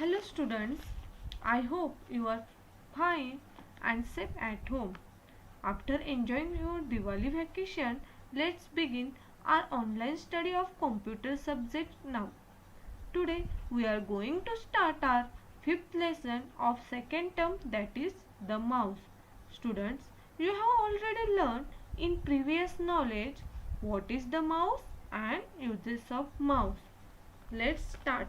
Hello students, I hope you are fine and safe at home. After enjoying your Diwali vacation, let's begin our online study of computer subject now. Today we are going to start our fifth lesson of second term, that is the mouse. Students, you have already learned in previous knowledge what is the mouse and uses of mouse. Let's start.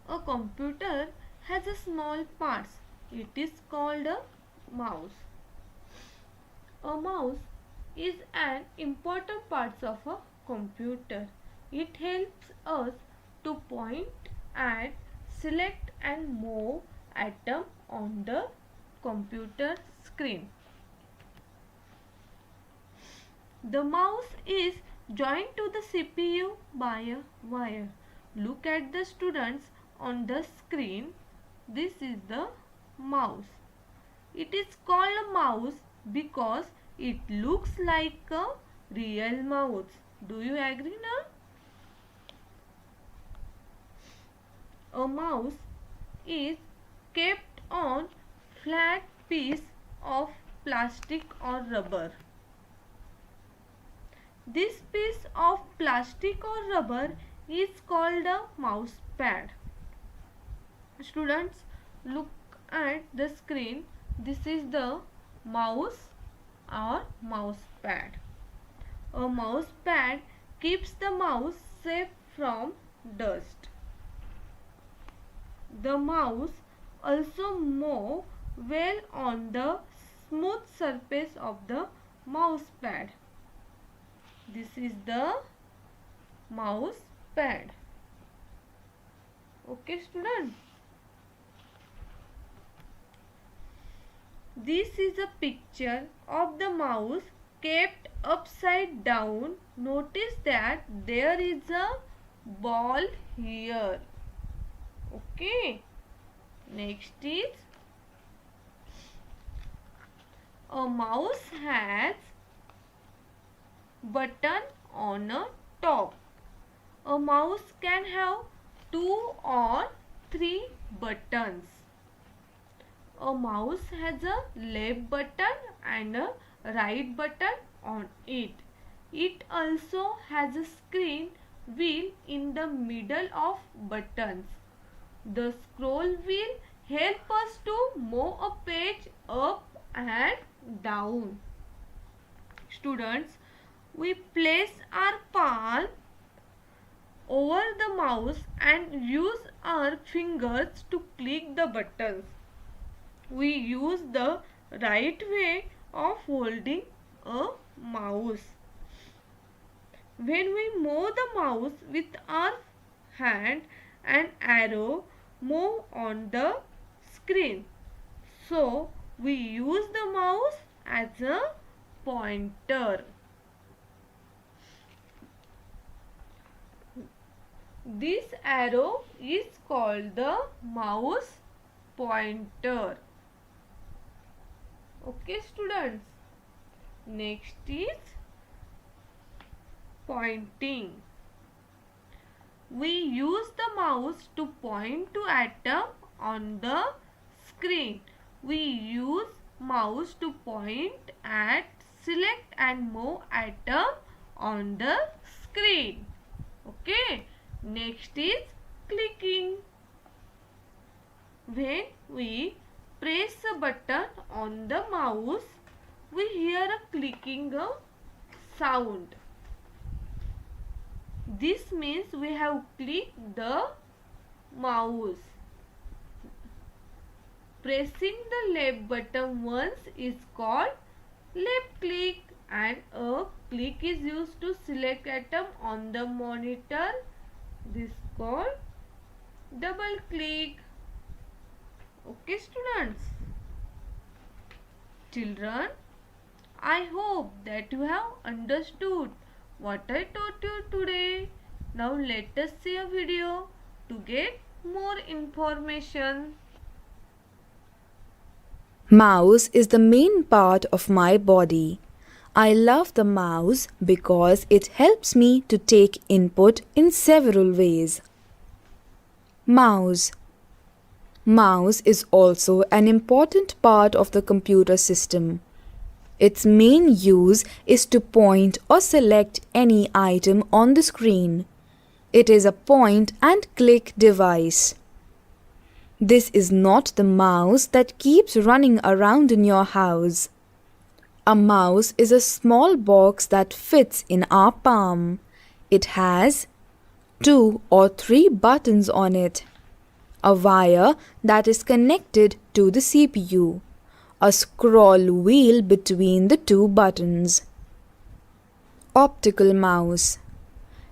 A computer has a small parts. It is called a mouse. A mouse is an important part of a computer. It helps us to point and select and move items on the computer screen. The mouse is joined to the CPU by a wire. Look at the students on the screen. This is the mouse. It is called a mouse because it looks like a real mouse. Do you agree now? A mouse is kept on flat piece of plastic or rubber. This piece of plastic or rubber is called a mouse pad. Students, look at the screen. This is the mouse or mouse pad. A mouse pad keeps the mouse safe from dust. The mouse also moves well on the smooth surface of the mouse pad. This is the mouse pad. Okay, students. This is a picture of the mouse kept upside down. Notice that there is a ball here. Okay. Next is a mouse has button on a top. A mouse can have 2 or 3 buttons. A mouse has a left button and a right button on it. It also has a screen wheel in the middle of buttons. The scroll wheel helps us to move a page up and down. Students, we place our palm over the mouse and use our fingers to click the buttons. We use the right way of holding a mouse. When we move the mouse with our hand, an arrow move on the screen. So we use the mouse as a pointer. This arrow is called the mouse pointer. Okay, students. Next is pointing. We use the mouse to point to atom on the screen. We use mouse to point at, select and move atom on the screen. Okay. Next is clicking. When we press a button on the mouse, we hear a clicking sound. This means we have clicked the mouse. Pressing the left button once is called left click, and a click is used to select atom on the monitor. This is called double click. Okay, students. Children, I hope that you have understood what I taught you today. Now let us see a video to get more information. Mouse is the main part of my body. I love the mouse because it helps me to take input in several ways. Mouse. Mouse is also an important part of the computer system. Its main use is to point or select any item on the screen. It is a point and click device. This is not the mouse that keeps running around in your house. A mouse is a small box that fits in our palm. It has 2 or 3 buttons on it, a wire that is connected to the CPU, a scroll wheel between the 2 buttons. Optical mouse.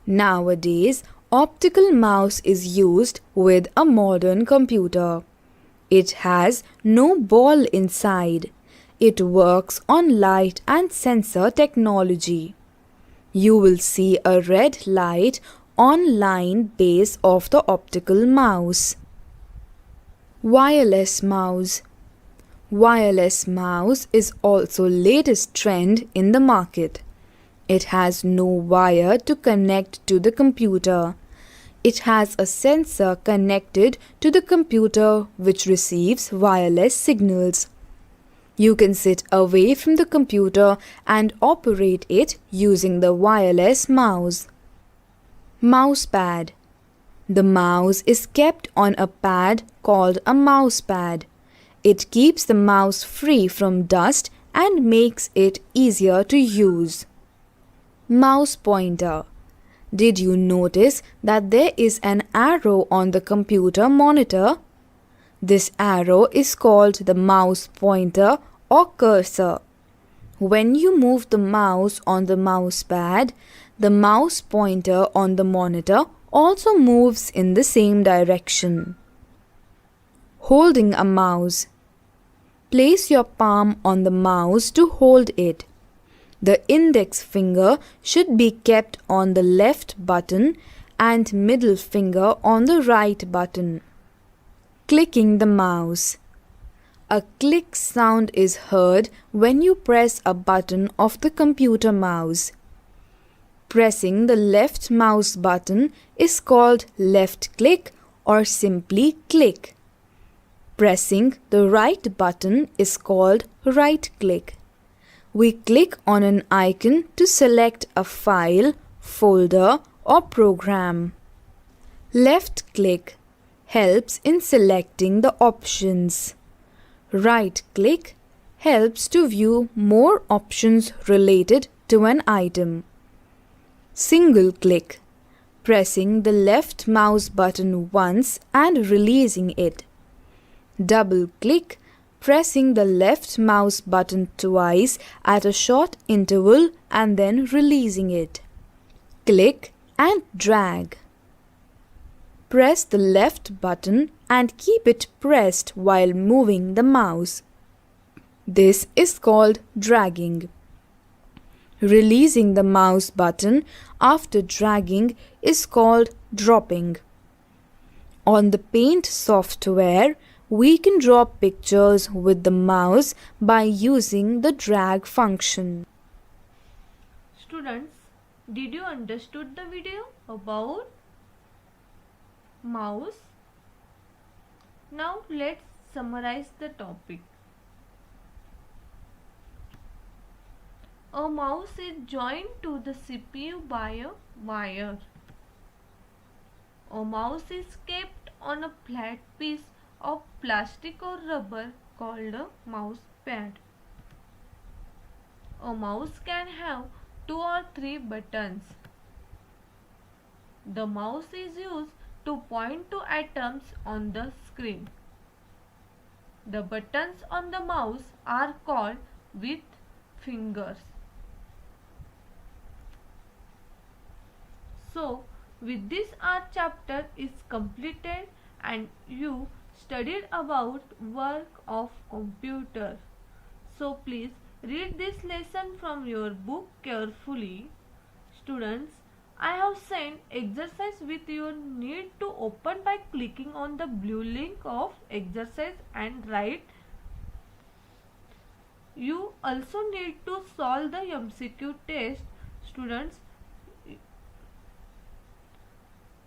Nowadays, optical mouse is used with a modern computer. It has no ball inside. It works on light and sensor technology. You will see a red light on line base of the optical mouse. Wireless mouse. Wireless mouse is also latest trend in the market. It has no wire to connect to the computer. It has a sensor connected to the computer which receives wireless signals. You can sit away from the computer and operate it using the wireless mouse. Mousepad. The mouse is kept on a pad called a mousepad. It keeps the mouse free from dust and makes it easier to use. Mouse pointer. Did you notice that there is an arrow on the computer monitor? This arrow is called the mouse pointer or cursor. When you move the mouse on the mousepad, the mouse pointer on the monitor also moves in the same direction. Holding a mouse. Place your palm on the mouse to hold it. The index finger should be kept on the left button and middle finger on the right button. Clicking the mouse. A click sound is heard when you press a button of the computer mouse. Pressing the left mouse button is called left click or simply click. Pressing the right button is called right click. We click on an icon to select a file, folder or program. Left click helps in selecting the options. Right click helps to view more options related to an item. Single click, pressing the left mouse button once and releasing it. Double click, pressing the left mouse button twice at a short interval and then releasing it. Click and drag. Press the left button and keep it pressed while moving the mouse. This is called dragging. Releasing the mouse button after dragging is called dropping. On the Paint software, we can draw pictures with the mouse by using the drag function. Students, did you understood the video about mouse? Now let's summarize the topic. A mouse is joined to the CPU by a wire. A mouse is kept on a flat piece of plastic or rubber called a mouse pad. A mouse can have 2 or 3 buttons. The mouse is used to point to items on the screen. The buttons on the mouse are called with fingers. So, with this our chapter is completed and you studied about work of computer. So please read this lesson from your book carefully. Students, I have sent exercise with you need to open by clicking on the blue link of exercise and write. You also need to solve the MCQ test. Students,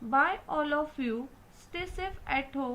bye all of you. Stay safe at home.